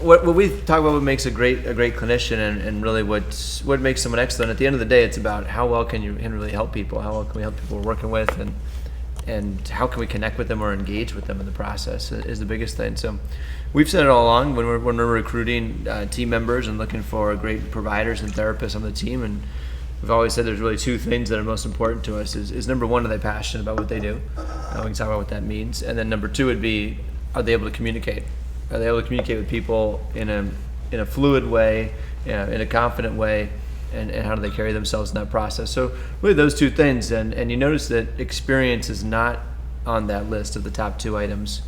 what we talk about, what makes a great clinician, and really what makes someone excellent. At the end of the day, it's about how well can you really help people, how well can we help people we're working with, and how can we connect with them or engage with them in the process is the biggest thing. So we've said it all along when we're recruiting team members and looking for great providers and therapists on the team, and we've always said there's really two things that are most important to us is number one, are they passionate about what they do? We can talk about what that means. And then number two would be, are they able to communicate? Are they able to communicate with people in a fluid way, in a confident way, and how do they carry themselves in that process? So really those two things, and you notice that experience is not on that list of the top two items.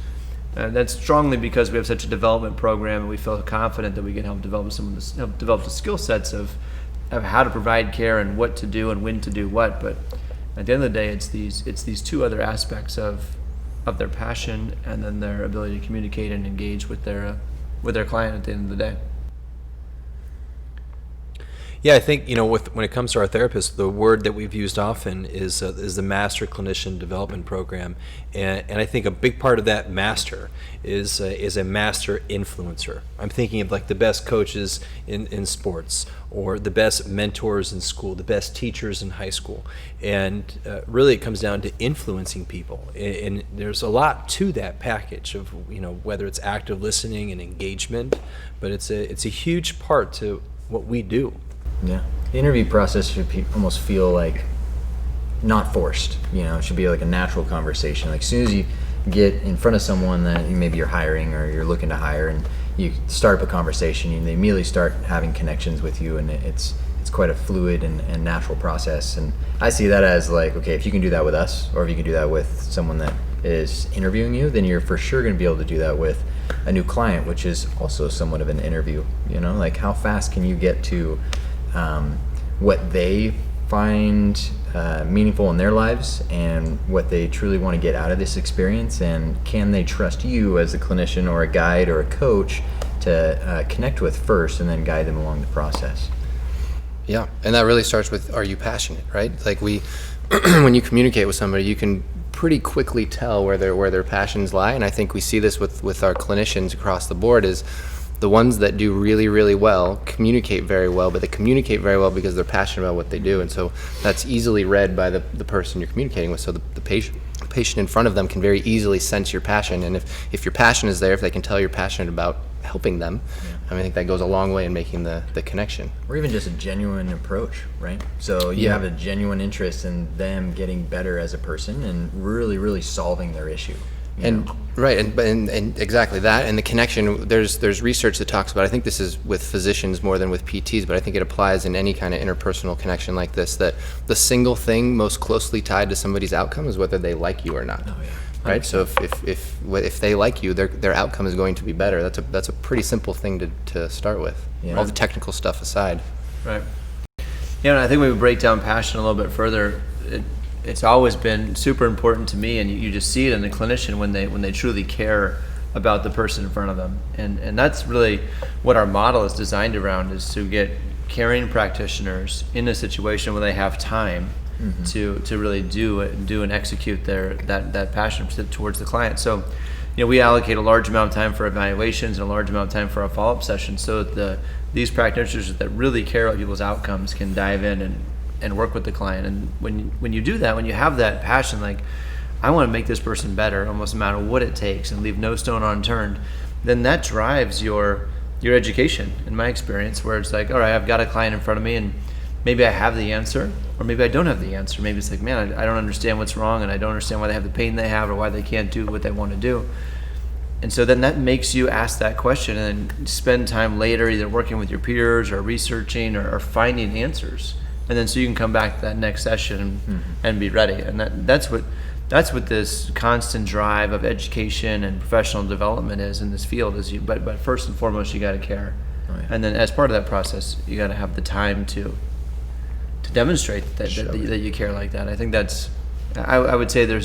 And that's strongly because we have such a development program, and we feel confident that we can help develop the skill sets of how to provide care and what to do and when to do what. But at the end of the day, it's these two other aspects of their passion and then their ability to communicate and engage with their client at the end of the day. Yeah, I think, when it comes to our therapists, the word that we've used often is the Master Clinician Development Program, and I think a big part of that master is a master influencer. I'm thinking of like the best coaches in sports, or the best mentors in school, the best teachers in high school, and really it comes down to influencing people, and there's a lot to that package of whether it's active listening and engagement, but it's a huge part to what we do. Yeah, the interview process should almost feel like not forced. It should be like a natural conversation. Like as soon as you get in front of someone that maybe you're hiring or you're looking to hire, and you start up a conversation, and they immediately start having connections with you, and it's quite a fluid and natural process. And I see that as like, okay, if you can do that with us, or if you can do that with someone that is interviewing you, then you're for sure going to be able to do that with a new client, which is also somewhat of an interview. Like how fast can you get to what they find meaningful in their lives and what they truly want to get out of this experience, and can they trust you as a clinician or a guide or a coach to connect with first and then guide them along the process. Yeah, and that really starts with, are you passionate, right? Like when you communicate with somebody, you can pretty quickly tell where their passions lie, and I think we see this with our clinicians across the board is the ones that do really, really well communicate very well, but they communicate very well because they're passionate about what they do. And so that's easily read by the person you're communicating with. So the patient in front of them can very easily sense your passion. And if your passion is there, if they can tell you're passionate about helping them, I think that goes a long way in making the connection. Or even just a genuine approach, right? So you have a genuine interest in them getting better as a person and really, really solving their issue. Right, and exactly that, and the connection. There's research that talks about. I think this is with physicians more than with PTs, but I think it applies in any kind of interpersonal connection like this. That the single thing most closely tied to somebody's outcome is whether they like you or not. Oh, yeah. Right. So if they like you, their outcome is going to be better. That's a pretty simple thing to start with. Yeah. All the technical stuff aside. Right. And I think we would break down passion a little bit further. It's always been super important to me, and you just see it in the clinician when they truly care about the person in front of them, and that's really what our model is designed around, is to get caring practitioners in a situation where they have time to really do and execute that passion towards the client. So we allocate a large amount of time for evaluations and a large amount of time for our follow-up sessions, so that these practitioners that really care about people's outcomes can dive in and work with the client. And when you do that, when you have that passion, like I want to make this person better, almost no matter what it takes, and leave no stone unturned, then that drives your education, in my experience, where it's like, all right, I've got a client in front of me, and maybe I have the answer, or maybe I don't have the answer. Maybe it's like, man, I don't understand what's wrong, and I don't understand why they have the pain they have, or why they can't do what they want to do. And so then that makes you ask that question and then spend time later either working with your peers or researching or finding answers. And then so you can come back to that next session and be ready. And that's what this constant drive of education and professional development is in this field. But first and foremost, you got to care. Oh, yeah. And then as part of that process, you got to have the time to demonstrate that you care like that. I think that's, I would say there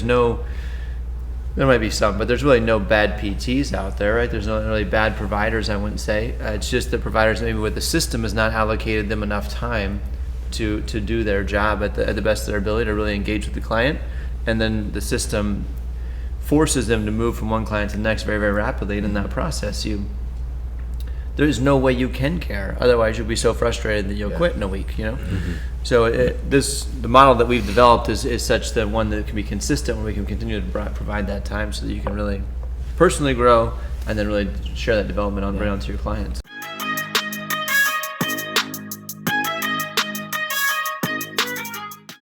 might be some, but there's really no bad PTs out there, right? There's no really bad providers, I wouldn't say. It's just that providers, maybe with the system, has not allocated them enough time to do their job at the best of their ability to really engage with the client, and then the system forces them to move from one client to the next very, very rapidly, and in that process there is no way you can care. Otherwise, you'll be so frustrated that you'll quit in a week. So the model that we've developed is such that one that can be consistent, where we can continue to provide that time so that you can really personally grow and then really share that development on right onto your clients.